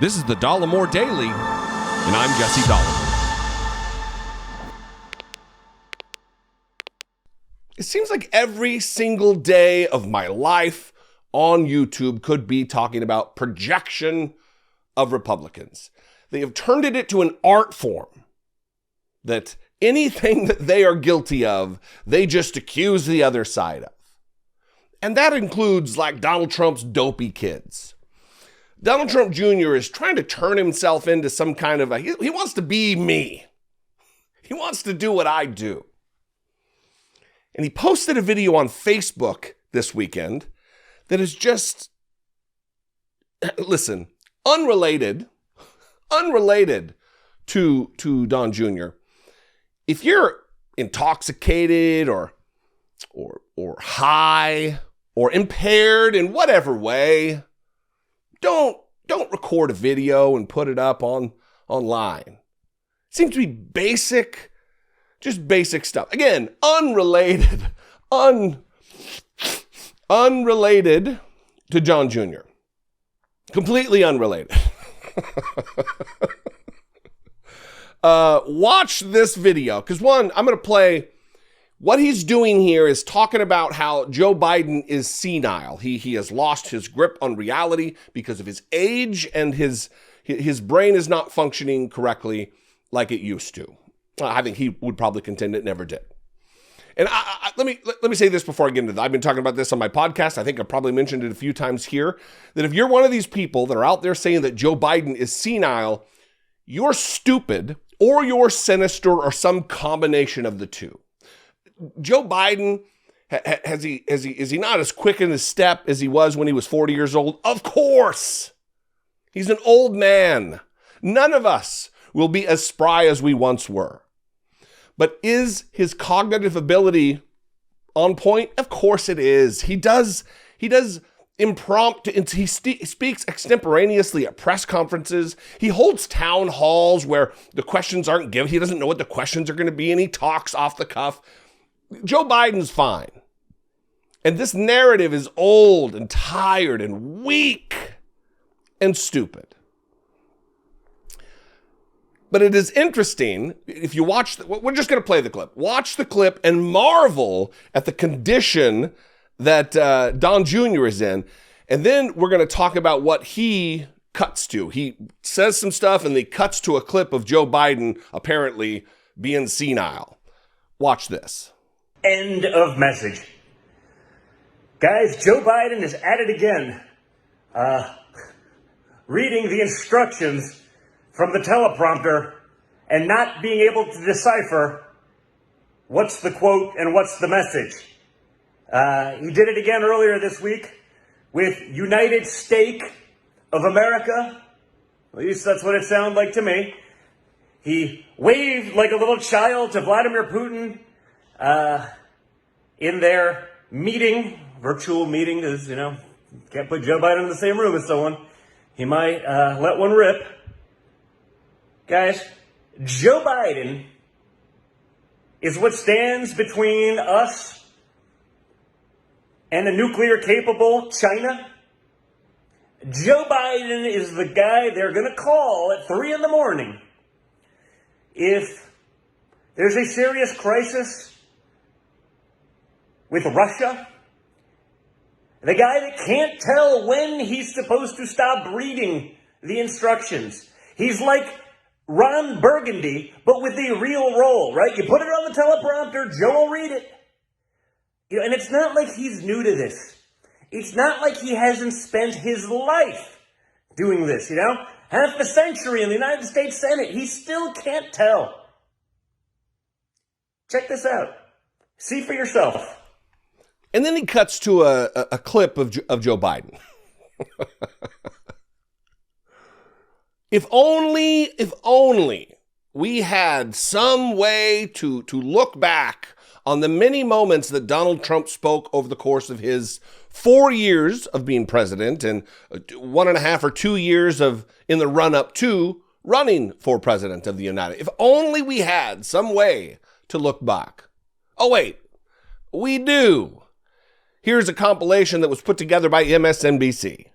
This is the Dollemore Daily, and I'm Jesse Dollemore. It seems like every single day of my life on YouTube could be talking about projection of Republicans. They have turned it into an art form that anything that they are guilty of, they just accuse the other side of. And that includes like Donald Trump's dopey kids. Donald Trump Jr. is trying to turn himself into some kind of he wants to be me. He wants to do what I do. And he posted a video on Facebook this weekend that is just, listen, unrelated to Don Jr. If you're intoxicated or high or impaired in whatever way, don't record a video and put it up online. It seems to be basic stuff. Again, unrelated to John Jr. Completely unrelated. Watch this video, because one, I'm going to play. What he's doing here is talking about how Joe Biden is senile. He has lost his grip on reality because of his age, and his brain is not functioning correctly like it used to. I think he would probably contend it never did. And let me say this before I get into that. I've been talking about this on my podcast. I think I've probably mentioned it a few times here, that if you're one of these people that are out there saying that Joe Biden is senile, you're stupid or you're sinister or some combination of the two. Joe Biden, is he not as quick in his step as he was when he was 40 years old? Of course. He's an old man. None of us will be as spry as we once were. But is his cognitive ability on point? Of course it is. He does impromptu, he speaks extemporaneously at press conferences. He holds town halls where the questions aren't given. He doesn't know what the questions are going to be, and he talks off the cuff. Joe Biden's fine. And this narrative is old and tired and weak and stupid. But it is interesting, if you watch, we're just going to play the clip. Watch the clip and marvel at the condition that Don Jr. is in. And then we're going to talk about what he cuts to. He says some stuff and he cuts to a clip of Joe Biden apparently being senile. Watch this. End of message. Guys, Joe Biden is at it again. Reading the instructions from the teleprompter and not being able to decipher what's the quote and what's the message. He did it again earlier this week with United Stake of America. At least that's what it sounded like to me. He waved like a little child to Vladimir Putin in their meeting, virtual meeting, because, can't put Joe Biden in the same room as someone. He might let one rip. Guys, Joe Biden is what stands between us and a nuclear-capable China. Joe Biden is the guy they're going to call at 3 a.m. if there's a serious crisis with Russia. The guy that can't tell when he's supposed to stop reading the instructions. He's like Ron Burgundy, but with a real role, right? You put it on the teleprompter, Joe will read it. And it's not like he's new to this. It's not like he hasn't spent his life doing this, Half a century in the United States Senate, he still can't tell. Check this out. See for yourself. And then he cuts to a clip of Joe Biden. If only we had some way to look back on the many moments that Donald Trump spoke over the course of his 4 years of being president and 1.5 or 2 years in the run-up to running for president of the United States. If only we had some way to look back. Oh, wait, we do. Here's a compilation that was put together by MSNBC.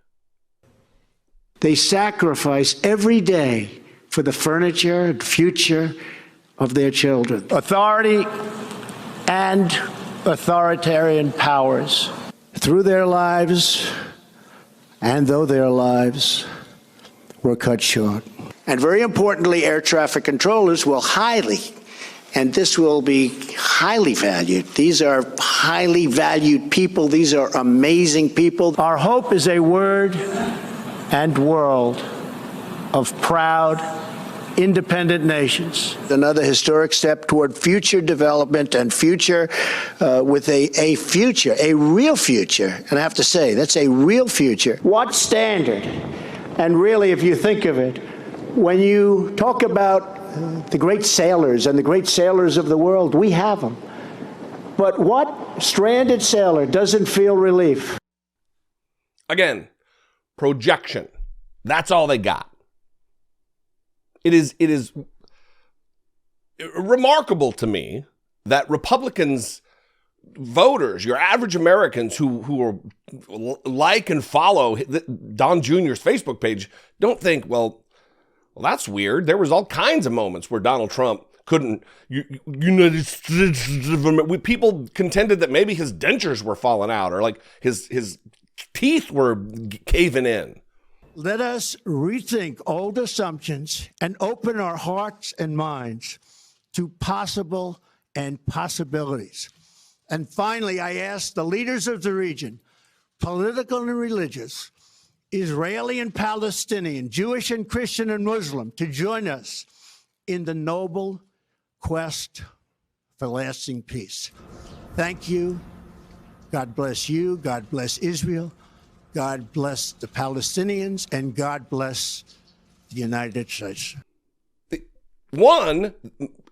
They sacrifice every day for the furniture and future of their children. Authority and authoritarian powers, through their lives, and though their lives were cut short. And very importantly, air traffic controllers will and this will be highly valued. These are highly valued people. These are amazing people. Our hope is a word and world of proud, independent nations. Another historic step toward future development and future with a real future. And I have to say, that's a real future. What standard? And really, if you think of it, when you talk about the great sailors and the great sailors of the world, we have them. But what stranded sailor doesn't feel relief? Again, projection. That's all they got. It is remarkable to me that Republicans, voters, your average Americans who are like and follow Don Jr.'s Facebook page, don't think, well, that's weird. There was all kinds of moments where Donald Trump couldn't. United States. People contended that maybe his dentures were falling out, or like his teeth were caving in. Let us rethink old assumptions and open our hearts and minds to possible and possibilities. And finally, I ask the leaders of the region, political and religious, Israeli and Palestinian, Jewish and Christian and Muslim, to join us in the noble quest for lasting peace. Thank you. God bless you. God bless Israel. God bless the Palestinians, and God bless the United States. One,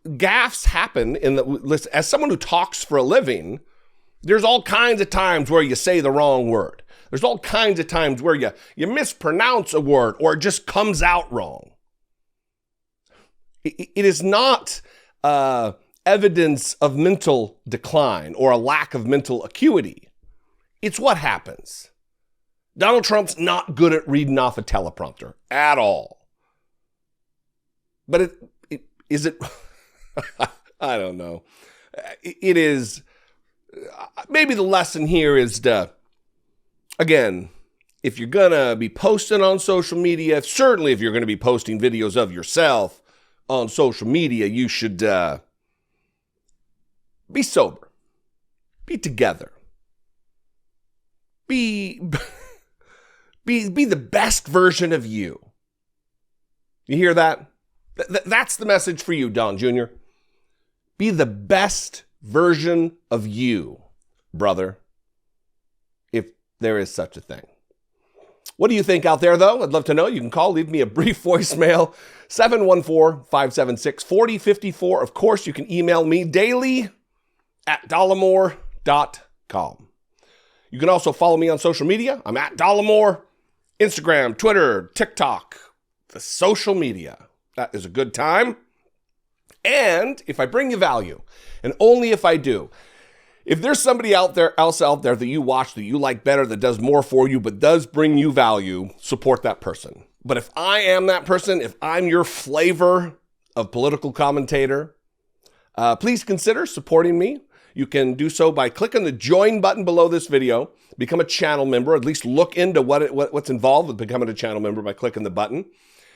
gaffes happen listen, as someone who talks for a living, there's all kinds of times where you say the wrong word. There's all kinds of times where you mispronounce a word or it just comes out wrong. It is not evidence of mental decline or a lack of mental acuity. It's what happens. Donald Trump's not good at reading off a teleprompter at all. But is it? I don't know. It is. Maybe the lesson here is again, if you're going to be posting on social media, certainly if you're going to be posting videos of yourself on social media, you should be sober, be together, be the best version of you. You hear that? That's the message for you, Don Jr. Be the best version of you, brother, if there is such a thing. What do you think out there, though? I'd love to know. You can call, leave me a brief voicemail, 714-576-4054. Of course, you can email me daily at Dollemore.com. You can also follow me on social media. I'm at Dollemore, Instagram, Twitter, TikTok, the social media. That is a good time. And if I bring you value, and only if I do, if there's somebody else out there that you watch, that you like better, that does more for you, but does bring you value, support that person. But if I am that person, if I'm your flavor of political commentator, please consider supporting me. You can do so by clicking the join button below this video, become a channel member, at least look into what's involved with becoming a channel member by clicking the button.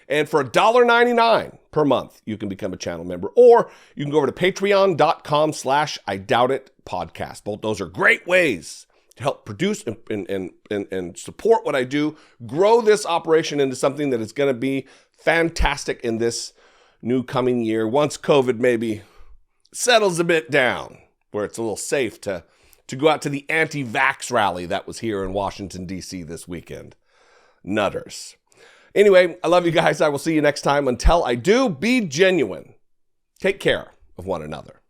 And for $1.99 per month, you can become a channel member, or you can go over to patreon.com/IDoubtIt podcast. Both those are great ways to help produce and support what I do, grow this operation into something that is going to be fantastic in this new coming year, once COVID maybe settles a bit down, where it's a little safe to go out to the anti-vax rally that was here in Washington, D.C. this weekend. Nutters. Anyway, I love you guys. I will see you next time. Until I do, be genuine. Take care of one another.